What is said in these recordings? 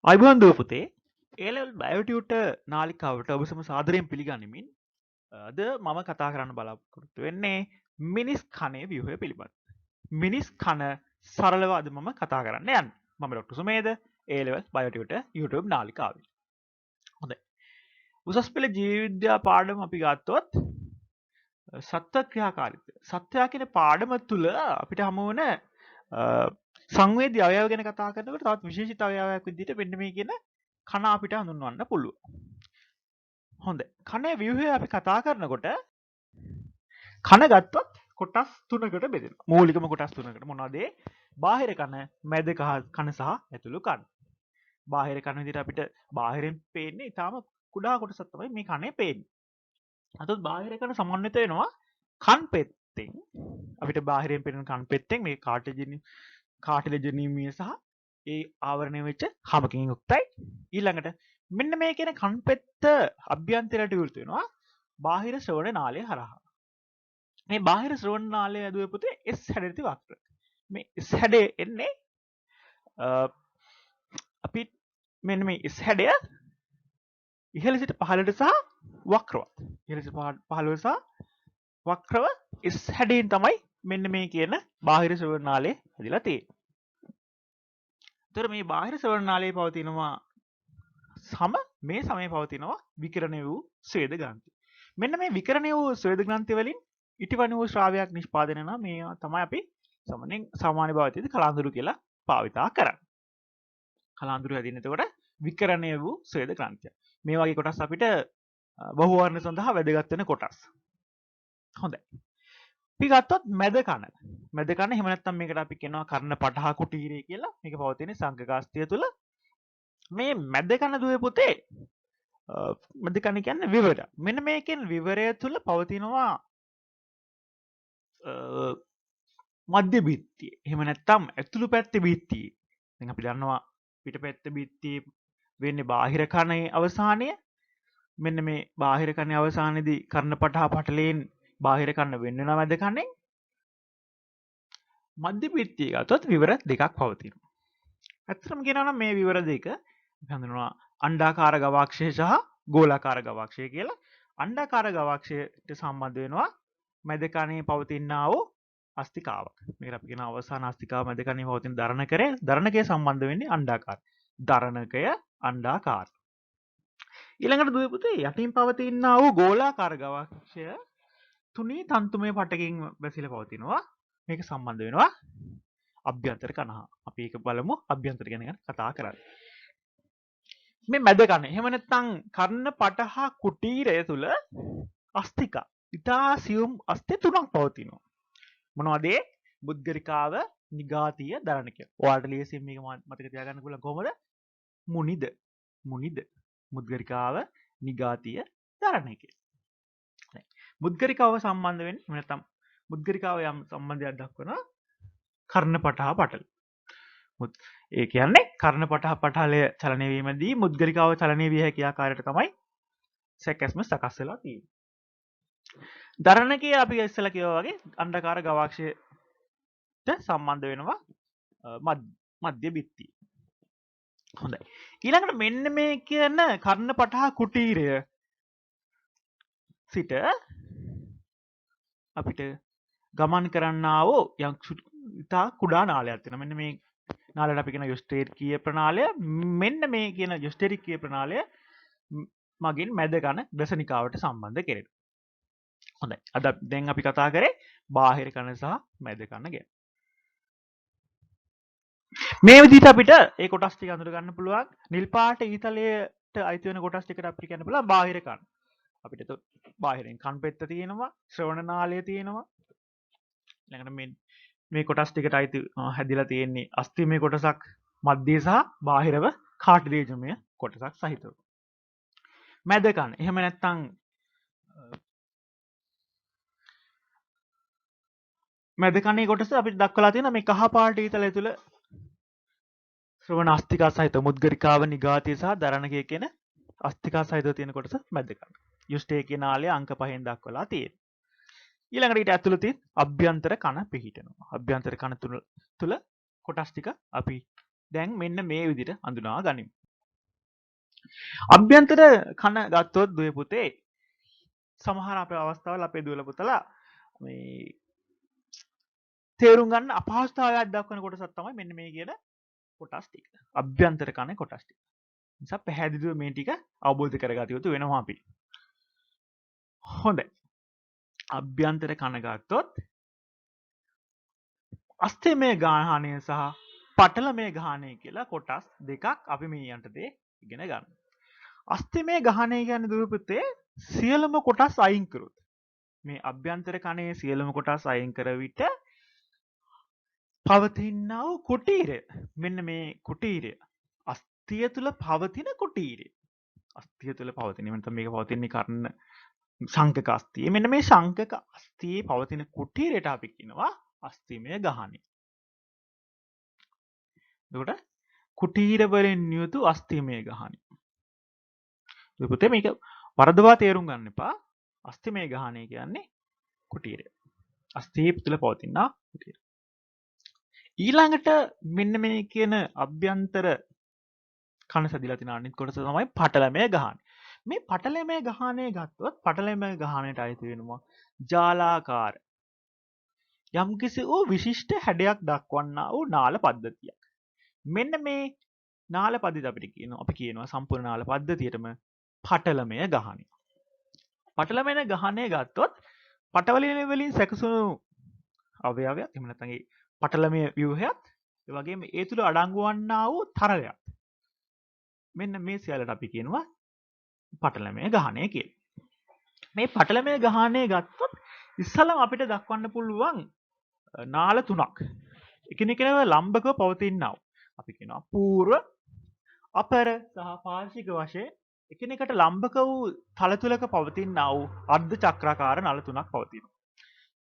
අයිබෝන් දුව පුතේ ඒලෙවල් බයෝටියුට නාලිකාවට ඔබ සම සාදරයෙන් පිළිගනිමින් අද මම කතා කරන්න බලාපොරොත්තු වෙන්නේ මිනිස් කනේ ව්‍යුහය පිළිබඳ. මිනිස් කන සරලව අද මම කතා කරන්න යන්න. මම ඩොක්ටර් සුමේද ඒලෙවල් බයෝටියුට YouTube නාලිකාවේ. හොඳයි. උසස් පෙළ ජීව විද්‍යා පාඩම අපි ගත්තොත් සත්ව ක්‍රියාකාරීත්වය. සත්වයා කියන පාඩම තුල අපිට හමු වන සංවේදී අවයව ගැන කතා කරනකොට තවත් විශේෂිත අවයවයක් විදිහට මෙන්න මේ කියන කන අපිට හඳුන්වන්න පුළුවන්. හොඳයි. කනේ ව්‍යුහය අපි කතා කරනකොට කන ගත්තොත් කොටස් තුනකට බෙදෙනවා. මූලිකම කොටස් තුනකට. මොනවද ඒ? බාහිර කන, මැද කන සහ ඇතුළු කන. බාහිර කන විදිහට අපිට බාහිරින් පේන්නේ ඊටාම කුඩා කොටසක් තමයි මේ කනේ පේන්නේ. අතත් බාහිර කන සමන්විත වෙනවා කන් පෙත්තෙන්. අපිට බාහිරින් පේන කන් පෙත්තෙන් මේ කාටිලෙජනීමිය සහ ඒ ආවරණය වෙච්ච හමකින් යුක්තයි. ඊළඟට මෙන්න මේ කියන කන් පෙත්ත අභ්‍යන්තරයට විවෘත වෙනවා බාහිර ශ්‍රවණ නාලය හරහා. මේ බාහිර ශ්‍රවණ නාලය ඇදුවේ පුතේ S හැඩයට වක්‍ර. මේ S හැඩය එන්නේ අපි මෙන්න මේ S හැඩය ඉහළ සිට පහළට සහ වක්‍රවත්. ඉහළ සිට පහළට සහ වක්‍රව S හැඩයෙන් තමයි මෙන්න මේ කියන බාහිර ශ්‍රවණ නාලය හැදිලා තියෙන්නේ. මේ බාහිර ශ්‍රවණ නාලයේ පවතිනවා මේ සමයේ පවතිනවා විකිරණය වූ ස්වේද ග්‍රන්ථි. මෙන්න මේ විකිරණය වූ ස්වේද ග්‍රන්ථි වලින් ඉටිවන වූ ශ්‍රාවයක් නිෂ්පාදනය වෙනවා. මේ තමයි අපි සාමාන්‍ය භාවිතයේදී කලාඳුරු කියලා භාවිතා කරන්නේ. කලාඳුරු හැදින්න එතකොට විකිරණය වූ ස්වේද ග්‍රන්ථිය. මේ වගේ කොටස් අපිට බහුවර්ණ සඳහා වැදගත් වෙන කොටස්. හොඳයි. අපි ගත්තොත් මැද කන. මැද කන එහෙම නැත්නම් මේකට අපි කියනවා කර්ණ පටහ කුටීරය කියලා. මේක පවතින සංඝකාස්තිය තුල. මේ මැද කන දුවේ පුතේ මැද කන කියන්නේ විවර. මෙන්න මේකෙන් විවරය තුල පවතිනවා මධ්‍ය බිත්තිය. එහෙම නැත්නම් ඇතුළු පැත්තේ බිත්තිය. දැන් අපි දන්නවා පිට පැත්තේ බිත්තිය වෙන්නේ බාහිර කනේ අවසානය. මෙන්න මේ බාහිර කනේ අවසානයේදී කර්ණ පටහ පටලයෙන් බාහිර කන්න වෙන්න වෙනවා මැද කන්නේ. මධ්‍ය බිත්තිය ගත්තොත් විවර දෙකක් පවතිනවා. ඇත්තටම කියනවා නම් මේ විවර දෙක හඳුන්වනවා අණ්ඩාකාර ගවාක්ෂය සහ ගෝලාකාර ගවාක්ෂය කියලා. අණ්ඩාකාර ගවාක්ෂයට සම්බන්ධ වෙනවා මැද කනේ පවතිනා වූ අස්තිකාවක්. මේකට අපි කියන අවසාන අස්තිකාව මැද කනේ පවතින දරණකය සම්බන්ධ වෙන්නේ අණ්ඩාකාර. දරණකය අණ්ඩාකාර. ඊළඟට දුවේ පුතේ යටින් පවතිනා වූ ගෝලාකාර ගවාක්ෂය තුනී තන්තුමය පටකින් බැසිලා පවතිනවා. මේක සම්බන්ධ වෙනවා අභ්‍යන්තර කන හා. අපි ඒක බලමු අභ්‍යන්තර ගැන කතා කරන්නේ. මේ මැද කන එහෙම නැත්නම් කර්ණ පටහ කුටීරය තුල අස්තිකා ඉතා සියුම් අස්ති තුනක් පවතිනවා. මොනවද ඒ? මුද්ගරිකාව, නිගාතිය, දරණකය. ඔයාලට ලේසියෙන් මේක මතක තියාගන්න පුළුවන් කොහොමද? මුනිද මුද්ගරිකාව, නිගාතිය, දරණකය. මුද්ගරිකාව සම්බන්ධ වෙන්නේ එහෙම නැත්නම් මුද්ගරිකාව යම් සම්බන්ධයක් දක්වනවා කර්ණ පටහ පටල. ඒ කියන්නේ කර්ණ පටහ පටලය චලනය වීමදී මුද්ගරිකාව චලනය විය හැකි ආකාරයට තමයි සැකැස්ම සකස් වෙලා තියෙන්නේ. දරණකය අපි ඉස්සෙල්ලා කිව්වා වගේ අණ්ඩාකාර ගවාක්ෂයට සම්බන්ධ වෙනවා මධ්‍ය බිත්තිය. හොඳයි. ඊළඟට මෙන්න මේ කියන කර්ණ පටහ කුටීරය සිට අපිට ගමන් කරන්නා වූ යම් ඉතා කුඩා නාලයක් තියෙනවා. මෙන්න මේ නාලයට අපි කියන යොස්ටේරිකීය ප්‍රනාලය. මෙන්න මේ කියන යොස්ටේරිකීය ප්‍රනාලය මගින් මැද කන දසනිකාවට සම්බන්ධ කෙරෙනවා. හොඳයි. අද දැන් අපි කතා කරේ බාහිර කන සහ මැද කන ගැන. මේ විදිහට අපිට ඒ කොටස් ටික අඳුර ගන්න පුළුවන්. නිල් පාට ඊතලයට අයිති වෙන කොටස් ටිකට අපිට කියන්න පුළුවන් බාහිර කන. අපිට බාහිරින් කන් පෙත්ත තියෙනවා, ශ්‍රවණ නාලය තියෙනවා. ඊළඟට මේ කොටස් ටිකට අයිති හැදිලා තියෙන්නේ අස්ථිමය කොටසක්, මධ්‍ය සහ බාහිරව කාටිලේජමය කොටසක් සහිතව. මැද කන. එහෙම නැත්නම් මැද කනේ කොටස අපිට දක්වලා තියෙන මේ කහ පාට ඊතලය තුල ශ්‍රවණ අස්තිකා සහිත මුද්ගරිකාව, නිගාතිය සහ දරණකය කියන අස්තිකා සහිතව තියෙන කොටස මැද කන. යුස්ටේරිකීය නාලය අංක 5න් දක්වලා තියෙනවා. ඊළඟට ඊට ඇතුළතින් අභ්‍යන්තර කන පිහිටනවා. අභ්‍යන්තර කන තුල කොටස් ටික අපි දැන් මෙන්න මේ විදිහට හඳුනා ගනිමු. අභ්‍යන්තර කන ගත්තොත් දුවේ පුතේ සමහර අපේ අවස්ථාවල අපේ දුවල පුතලා මේ තේරුම් ගන්න අපහසුතාවයක් දක්වන කොටසක් තමයි මෙන්න මේ කියන කොටස් ටික. අභ්‍යන්තර කන කොටස් ටික. නිසා පැහැදිලිව මේ ටික අවබෝධ කරගත යුතු වෙනවා අපි. හොඳයි. අභ්‍යන්තර කන ගත්තොත් අස්තමය ගාහනය සහ පටලමය ගාහනය කියලා කොටස් දෙකක් අපි මේ යන්ටතේ ඉගෙන ගන්න. අස්තමය ගාහනය කියන්නේ දුවේ පුතේ සියලුම කොටස් අයින් කරොත් මේ අභ්‍යන්තර කනේ සියලුම කොටස් අයින් කර විට පවතිනා වූ කුටීරය මෙන්න මේ කුටීරය අස්තිය තුල පවතින කුටීරය අස්තිය තුල පවතින මෙන්න මේක පවතින්නේ කර්ණ සංකක අස්තිය මෙන්න මේ සංකක අස්තියේ පවතින කුටීරයට අපි කියනවා අස්තිමය ගාහනය. එතකොට කුටීර වලින් යුතු අස්තිමය ගාහනය. පුතේ මේක වරදවා තේරුම් ගන්න එපා. අස්තිමය ගාහනය කියන්නේ කුටීරය. අස්තිය තුල පවතින කුටීරය. ඊළඟට මෙන්න මේ කියන අභ්‍යන්තර කන සදිලා තියෙන අනිත් කොටස තමයි පටලමය ගාහනය. මේ පටලමය ගාහනය ගත්තොත් පටලමය ගාහනයට අයිති වෙනවා ජාලාකාර යම්කිසි වූ විශිෂ්ට හැඩයක් දක්වන්නා වූ නාල පද්ධතියක්. මෙන්න මේ නාල පද්ධතිය අපි කියනවා සම්පූර්ණ නාල පද්ධතියටම පටලමය ගාහනය. පටලමය ගාහනය ගත්තොත් පටවලින වලින් සැකසුණු අවයවයක් එහෙම නැත්නම් ඒ පටලමය ව්‍යුහයත් ඒ වගේම ඒ තුල අඩංගු වන්නා වූ තරලයක්. මෙන්න මේ සියල්ලට අපි කියනවා පටලමය ගාහනය කියලා. මේ පටලමය ගාහනය ගත්තොත් ඉස්සලම අපිට දක්වන්න පුළුවන් නාල තුනක්. එකිනෙකව ලම්බකව පවතිනා වූ අපි කියනවා පූර්ව අපර සහ පාර්ශ්වික වශයෙන් එකිනෙකට ලම්බක වූ තල තුලක පවතිනා වූ අර්ධ චක්‍රාකාර නල තුනක් පවතිනවා.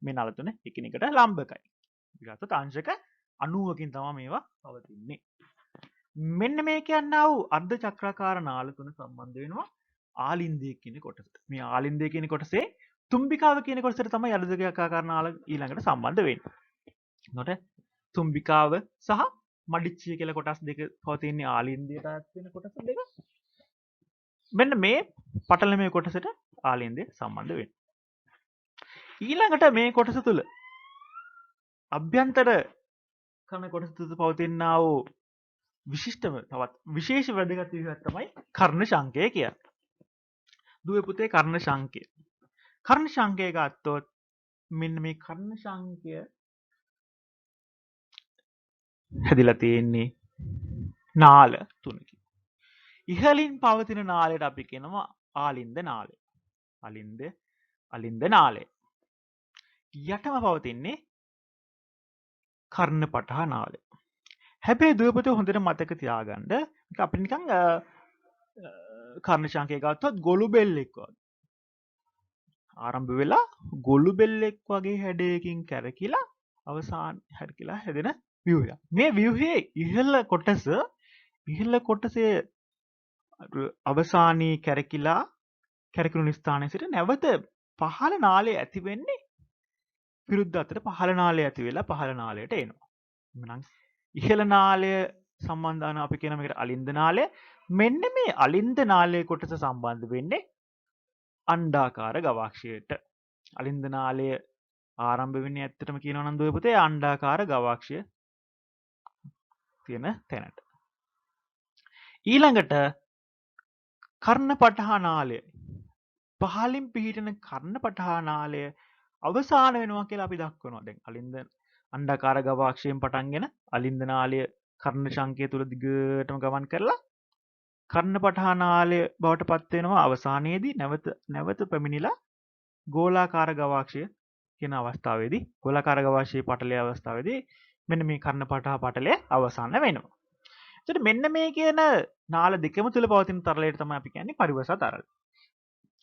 මේ නල තුන එකිනෙකට ලම්බකයි. ගත්තොත් අංශක 90කින් තමයි මේවා පවතින්නේ. මෙන්න මේ කියන්නා වූ අර්ධ චක්‍රාකාර නාල තුන සම්බන්ධ වෙනවා ආලින්දය කියන කොටසට. මේ ආලින්දය කියන කොටසේ තුම්බිකාව කියන කොටසට තමයි අර්ධ චක්‍රාකාර නාල ඊළඟට සම්බන්ධ වෙන්නේ. එතකොට තුම්බිකාව සහ මඩිච්චිය කියලා කොටස් දෙක පවතින්නේ ආලින්දයට අයත් වෙන කොටස් දෙක. මෙන්න මේ පටලමේ කොටසට ආලින්දය සම්බන්ධ වෙනවා. ඊළඟට මේ කොටස තුල අභ්‍යන්තර කන කොටස තුල පවතිනා වූ විශිෂ්ටම තවත් විශේෂ වැදගත් විදිහක් තමයි කර්ණ ශංකය කියන්නේ. දුවේ පුතේ කර්ණ ශංකය. කර්ණ ශංකය ගත්තොත් මෙන්න මේ කර්ණ ශංකය හැදිලා තියෙන්නේ නාල තුනකින්. ඉහළින් පවතින නාලයට අපි කියනවා ආලින්ද නාලය. අලින්ද නාලය. යටම පවතින්නේ කර්ණපටහ නාලය. හැබැයි දුවේ පුතේ හොඳට මතක තියාගන්න අපිට නිකන් කර්ණ ශංකය ගත්තොත් ගොළු බෙල්ලෙක් වගේ. ආරම්භ වෙලා ගොළු බෙල්ලෙක් වගේ හැඩයකින් කැරකිලා අවසාන හැරකිලා හැදෙන ව්‍යුහයක්. මේ ව්‍යුහයේ ඉහළ කොටසේ අවසානයේ කැරකිලුණු ස්ථානයේ සිට නැවත පහළ නාලය ඇති වෙන්නේ විරුද්ධ අතට පහළ නාලය ඇති වෙලා පහළ නාලයට එනවා. එහෙනම් ඉහළ නාලය සම්බන්ධ කරන අපි කියන මේකට අලින්ද නාලය. මෙන්න මේ අලින්ද නාලයේ කොටස සම්බන්ධ වෙන්නේ අණ්ඩාකාර ගවාක්ෂයට. අලින්ද නාලය ආරම්භ වෙන්නේ ඇත්තටම කියනවා නම් දුවේ පුතේ අණ්ඩාකාර ගවාක්ෂය තියෙන තැනට. ඊළඟට කර්ණපටහ නාලය. පහළින් පිහිටන කර්ණපටහ නාලය අවසාන වෙනවා කියලා අපි දක්වනවා. දැන් අලින්ද අණ්ඩාකාර ගවාක්ෂයෙන් පටන්ගෙන අලින්ද නාලය කර්ණ ශංකය තුල දිගටම ගමන් කරලා කර්ණපටහ නාලය බවට පත් වෙනවා අවසානයේදී නැවත පැමිණිලා ගෝලාකාර ගවාක්ෂය කියන අවස්ථාවේදී ගෝලාකාර ගවාක්ෂයේ පටලයේ අවස්ථාවේදී මෙන්න මේ කර්ණපටහ පටලය අවසන් වෙනවා. එතකොට මෙන්න මේ කියන නාල දෙකම තුල පවතින තරලයට තමයි අපි කියන්නේ පරිවසා තරලය.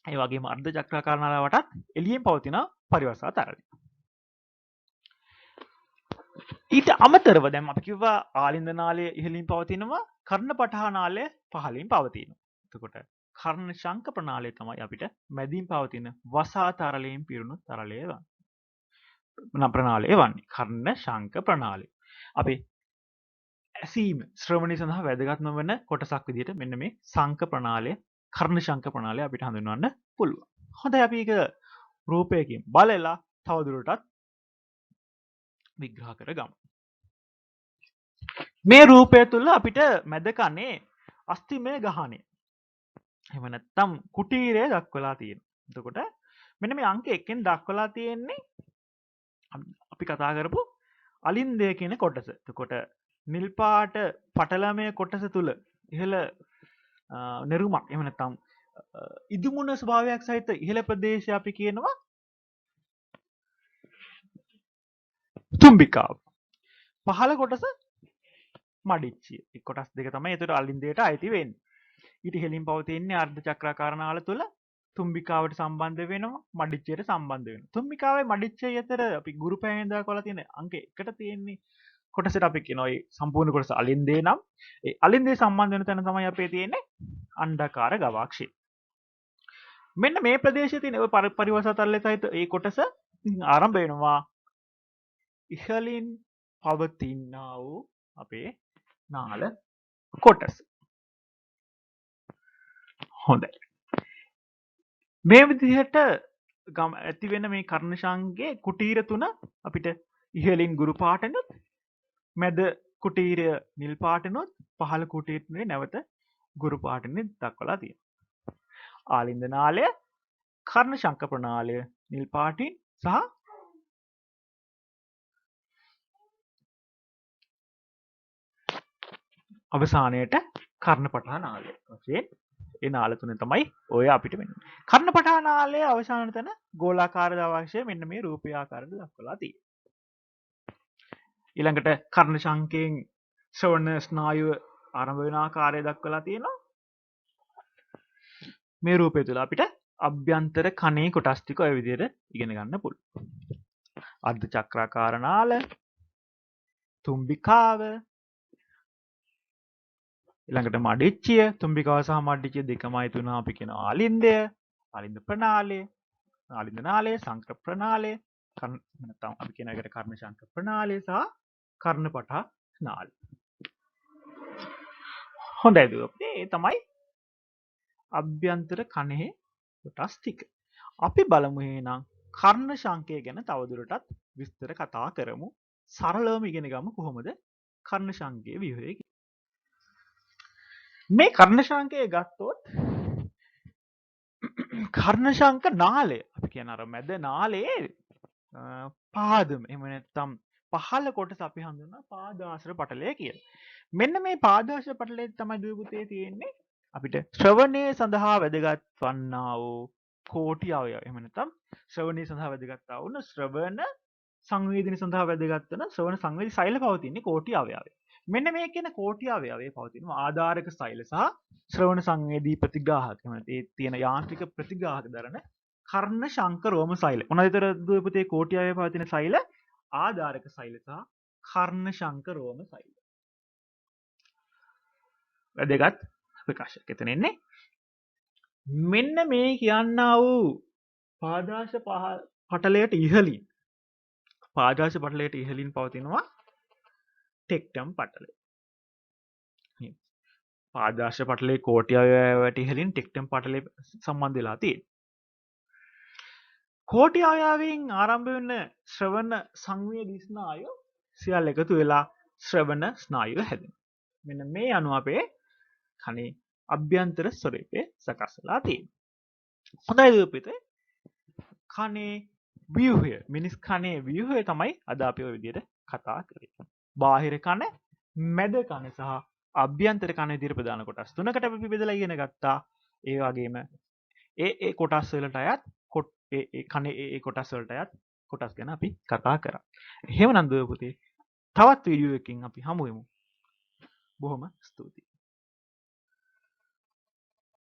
ඒ වගේම අර්ධ චක්‍රාකාර නාල වටත් එළියෙන් පවතින පරිවසා තරලය. ඊට අමතරව දැන් අපි කිව්වා ආලින්ද නාලය ඉහළින් පවතිනවා කර්ණපටහ නාලය පහළින් පවතිනවා. එතකොට කර්ණ ශංක ප්‍රනාලය තමයි අපිට මැදින් පවතින වසා තරලයෙන් පිරුණු තරලය ප්‍රනාලය වන්නේ කර්ණ ශංක ප්‍රනාලය. අපි ඇසීම ශ්‍රවණය සඳහා වැදගත්ම වන කොටසක් විදිහට මෙන්න මේ සංක ප්‍රණාලය කර්ණ ශංක ප්‍රණාලය අපිට හඳුන්වන්න පුළුවන්. හොඳයි අපි ඒක රූපයකින් බලලා තවදුරටත් විග්‍රහ කරගමු. මේ රූපය තුළ අපිට මැද කනේ අස්ථිමය ගහණය එහෙම නැත්නම් කුටීරය දක්වලා තියෙනවා. එතකොට මෙන්න මේ අංක 1 දක්වලා තියෙන්නේ අපි කතා කරපු අලින්දය කියන කොටස. එතකොට නිල් පාට පටලමය කොටස තුල ඉහළ නිරුමක් එහෙම නැත්නම් ඉදුමුණ ස්වභාවයක් සහිත ඉහළ ප්‍රදේශය අපි කියනවා තුම්බිකාව. පහළ කොටස මඩිච්චිය. මේ කොටස් දෙක තමයි ඒතර අලින්දයට අයිති වෙන්නේ. ඊට ඉහළින් පවතින්නේ අර්ධ චක්‍රාකාර නාල තුල තුම්බිකාවට සම්බන්ධ වෙනවා මඩිච්චියට සම්බන්ධ වෙනවා. තුම්බිකාවේ මඩිච්චිය අතර අපි ගුරු පෑයෙන් දක්වලා තියෙන අංක 1ට තියෙන්නේ කොටසට අපි කියනවා ඒ සම්පූර්ණ කොටස අලින්දේ නම් ඒ අලින්දේ සම්බන්ධ වෙන තැන තමයි අපේ තියෙන්නේ අණ්ඩාකාර ගවාක්ෂය. මෙන්න මේ ප්‍රදේශයේ තියෙන ඔය පරිවර්තතල්ලේ සහිත ඒ කොටස ආරම්භ වෙනවා ඉහළින් පවතිනා වූ අපේ නාල කොටස. හොඳයි. මේ විදිහට ඇති වෙන මේ කර්ණශංකයේ කුටීර තුන අපිට ඉහළින් ගුරු පාටනොත් මැද කුටීරය නිල් පාටනොත් පහළ කුටීරේ නැවත ගුරු පාටනේ දක්වලා තියෙනවා. ආලින්ද නාලය කර්ණශංක ප්‍රණාලය නිල් පාටින් සහ අවසානයේට කර්ණපටහ නාලය වශයෙන් ඒ නාල තුන තමයි ඔය අපිට වෙන්නේ. කර්ණපටහ නාලයේ අවසාන තැන ගෝලාකාර දවාක්ෂය මෙන්න මේ රූපී ආකාරයට දක්වලා තියෙනවා. ඊළඟට කර්ණ ශංකයෙන් ශ්‍රවණ ස්නායුව ආරම්භ වෙන ආකාරය දක්වලා තියෙනවා. මේ රූපය තුළ අපිට අභ්‍යන්තර කණේ කොටස් ටික ඔය විදිහට ඉගෙන ගන්න පුළුවන්. අර්ධ චක්‍රාකාර නාල, තුම්බිකාව, ඊළඟට මඩිච්චිය, තුම්බිකාව සහ මඩිච්චිය දෙකමයි තුන අපි කියනවා ආලින්දය, ආලින්ද ප්‍රණාලය, ආලින්ද නාලය, සංක්‍ර ප්‍රණාලය, නැත්නම් අපි කියන එකට කර්ණ ශංක ප්‍රණාලය සහ කර්ණපටහ නාලය. හොඳයි දුවපේ ඒ තමයි අභ්‍යන්තර කණෙහි කොටස් ටික. අපි බලමු එහෙනම් කර්ණ ශංකය ගැන තවදුරටත් විස්තර කතා කරමු. සරලවම ඉගෙන ගමු කොහොමද කර්ණ ශංකයේ ව්‍යුහය. මේ කර්ණ ශංකය ගත්තොත් කර්ණ ශංක නාලය අපි කියන අර මැද නාලයේ පාදම එහෙම නැත්නම් පහළ කොටස අපි හඳුන්වනවා පාදාශ්‍ර පටලය කියලා. මෙන්න මේ පාදාශ්‍ර පටලයේ තමයි දුවේ පුතේ තියෙන්නේ අපිට ශ්‍රවණය සඳහා වැදගත් වන්නා වූ කෝටි අවයව. එහෙම නැත්නම් ශ්‍රවණය සඳහා වැදගත් වුණ ශ්‍රවණ සංවේදනය සඳහා වැදගත් වෙන ශ්‍රවණ සංවේදී සෛල පවතින්නේ කෝටි අවයවය. මෙන්න මේ කියන කෝටි අවයවයේ පවතින ආධාරක සෛල සහ ශ්‍රවණ සංවේදී ප්‍රතිග්‍රාහක. එහෙම නැත්නම් ඒ තියෙන යාන්ත්‍රික ප්‍රතිග්‍රාහක දරන කර්ණ ශංක රෝම සෛල. මොනවද ඒතර දුවේ පුතේ කෝටි අවයව පවතින සෛල? ආධාරක සෛල සහ කර්ණ ශංක රෝම සෛල. වැදගත් ප්‍රකාශයක් එතන එන්නේ. මෙන්න මේ කියන්නා වූ පාදාශ පටලයට ඉහළින් පාදාශ පටලයට ඉහළින් පවතිනවා ටෙක්ටම් පටලය. පාදාශ පටලයේ කෝටි අවයවයට ඉහළින් ටෙක්ටම් පටලය සම්බන්ධ වෙලා තියෙනවා. කෝටි අවයවයෙන් ආරම්භ වෙන ශ්‍රවණ සංවේදී ස්නායු සියල්ල එකතු වෙලා ශ්‍රවණ ස්නායුව හැදෙනවා. මෙන්න මේ අනුව අපේ කනේ අභ්‍යන්තර ස්වරූපය සකස් වෙලා තියෙනවා. හොඳයි දුවපිතේ කනේ ව්‍යුහය මිනිස් කනේ ව්‍යුහය තමයි අද අපි ඔය විදිහට කතා කරේ. බාහිර කන, මැද කන සහ අභ්‍යන්තර කන විදිහට ප්‍රධාන කොටස් තුනකට අපි බෙදලා ඉගෙන ගත්තා. ඒ වගේම ඒ කොටස් වලට අයත් ඒ කනේ ඒ කොටස් වලට අයත් කොටස් ගැන අපි කතා කරා. එහෙමනම් දුව පුතේ තවත් වීඩියෝ එකකින් අපි හමු වෙමු. බොහොම ස්තුතියි.